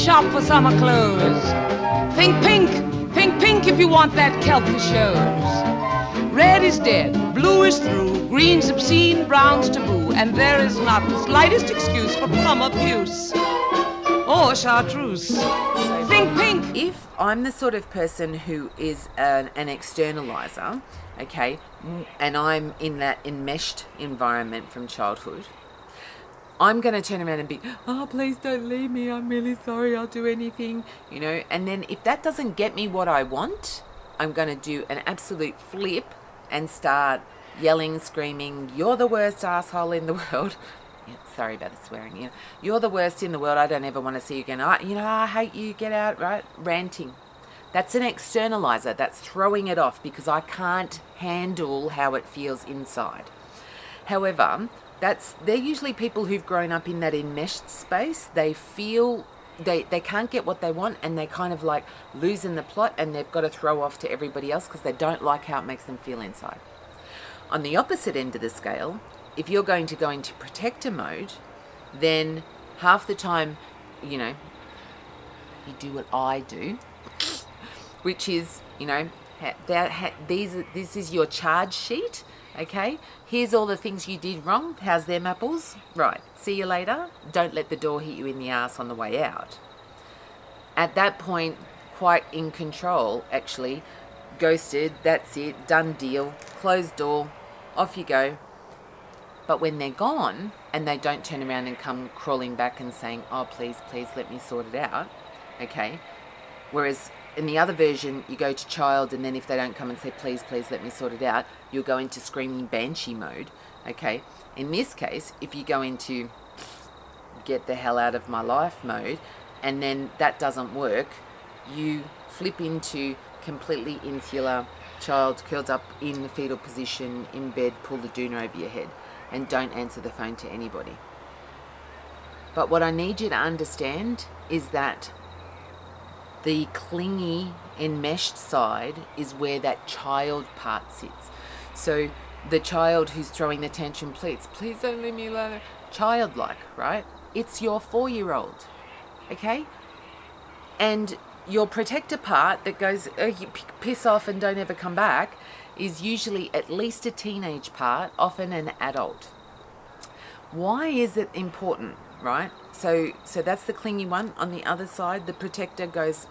shop for summer clothes. Think pink, think pink if you want that kelp that shows. Red is dead, blue is through, green's obscene, brown's taboo, and there is not the slightest excuse for plum abuse or chartreuse. Think pink. If I'm the sort of person who is an externalizer, okay, and I'm in that enmeshed environment from childhood, I'm going to turn around and be, oh, please don't leave me. I'm really sorry. I'll do anything, you know. And then if that doesn't get me what I want, I'm going to do an absolute flip and start yelling, screaming, you're the worst asshole in the world. Yeah, sorry about the swearing. Yeah. You're the worst in the world. I don't ever want to see you again. I hate you. Get out, right? Ranting. That's an externalizer. That's throwing it off because I can't handle how it feels inside. However, they're usually people who've grown up in that enmeshed space. They feel they can't get what they want and they're kind of like losing the plot and they've got to throw off to everybody else because they don't like how it makes them feel inside. On the opposite end of the scale, if you're going to go into protector mode, then half the time, you know, you do what I do, which is, you know, this is your charge sheet. Okay, here's all the things you did wrong. How's them apples? Right, see you later. Don't let the door hit you in the ass on the way out. At that point, quite in control, actually, ghosted, that's it, done deal, closed door, off you go. But when they're gone and they don't turn around and come crawling back and saying, oh, please, please let me sort it out, okay? Whereas in the other version, you go to child, and then if they don't come and say, please, please let me sort it out, you'll go into screaming banshee mode, okay? In this case, if you go into get the hell out of my life mode, and then that doesn't work, you flip into completely insular, child curled up in the fetal position, in bed, pull the doona over your head, and don't answer the phone to anybody. But what I need you to understand is that the clingy, enmeshed side is where that child part sits. So the child who's throwing the tantrum, please don't leave me alone. Childlike, right? It's your 4-year-old, okay? And your protector part that goes, oh, you piss off and don't ever come back, is usually at least a teenage part, often an adult. Why is it important, right? So that's the clingy one. On the other side, the protector goes,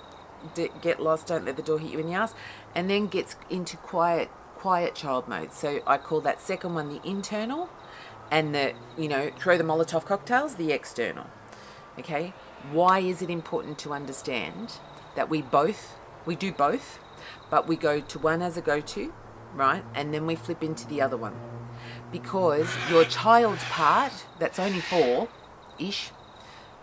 get lost, don't let the door hit you in the ass, and then gets into quiet child mode. So I call that second one the internal, and the, you know, throw the Molotov cocktails, the external. Okay? Why is it important to understand that we do both, but we go to one as a go-to, right? And then we flip into the other one. Because your child part, that's only 4-ish,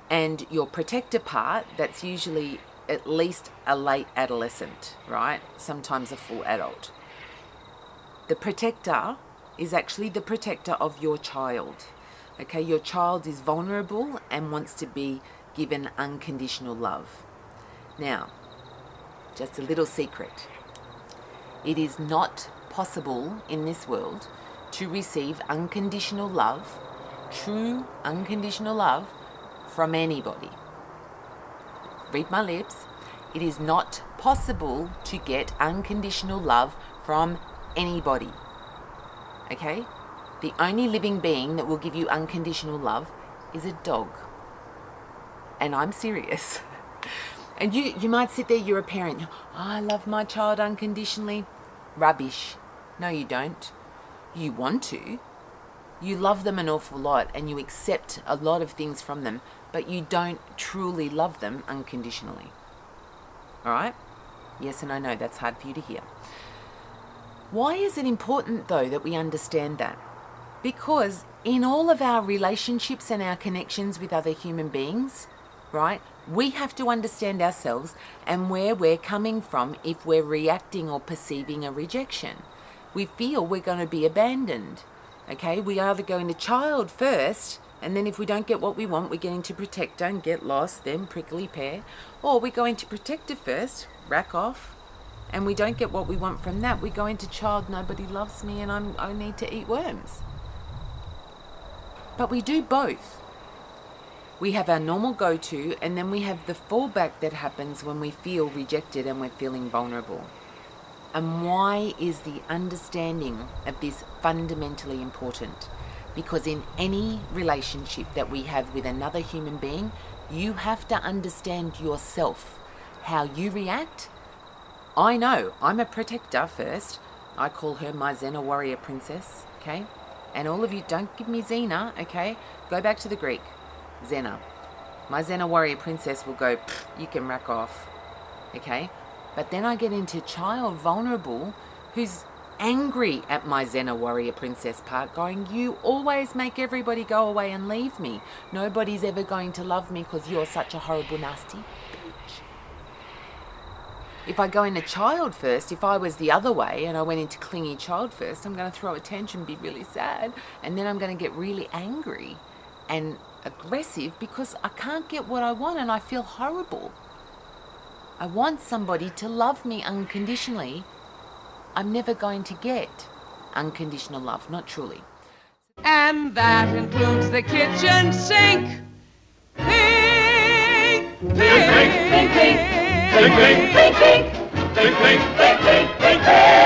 and your protector part, that's usually at least a late adolescent, right? Sometimes a full adult. The protector is actually the protector of your child. Okay, your child is vulnerable and wants to be given unconditional love. Now, just a little secret. It is not possible in this world to receive unconditional love, true unconditional love, from anybody. Read my lips. It is not possible to get unconditional love from anybody. Okay? The only living being that will give you unconditional love is a dog. And I'm serious. And you might sit there, you're a parent. Oh, I love my child unconditionally. Rubbish. No, you don't. You want to. You love them an awful lot and you accept a lot of things from them, but you don't truly love them unconditionally. All right? Yes, and I know that's hard for you to hear. Why is it important, though, that we understand that? Because in all of our relationships and our connections with other human beings, right, we have to understand ourselves and where we're coming from if we're reacting or perceiving a rejection. We feel we're going to be abandoned. Okay, we either go into child first, and then if we don't get what we want, we get into protector and get lost, then prickly pear. Or we go into protector first, rack off, and we don't get what we want from that. We go into child, nobody loves me, and I need to eat worms. But we do both. We have our normal go-to, and then we have the fallback that happens when we feel rejected and we're feeling vulnerable. And why is the understanding of this fundamentally important? Because in any relationship that we have with another human being, you have to understand yourself, how you react. I know, I'm a protector first. I call her my Xena warrior princess, okay? And all of you, don't give me Xena, okay? Go back to the Greek. Xena. My Xena warrior princess will go, you can rack off, okay? But then I get into child vulnerable who's angry at my Xena warrior princess part, going, you always make everybody go away and leave me. Nobody's ever going to love me because you're such a horrible, nasty bitch. If I go into child first, if I was the other way and I went into clingy child first, I'm going to throw a tantrum, be really sad, and then I'm going to get really angry and aggressive because I can't get what I want and I feel horrible. I want somebody to love me unconditionally. I'm never going to get unconditional love, not truly. And that includes the kitchen sink. Pink, pink, pink, pink, pink, pink, pink, pink, pink, pink, pink, pink, pink, pink.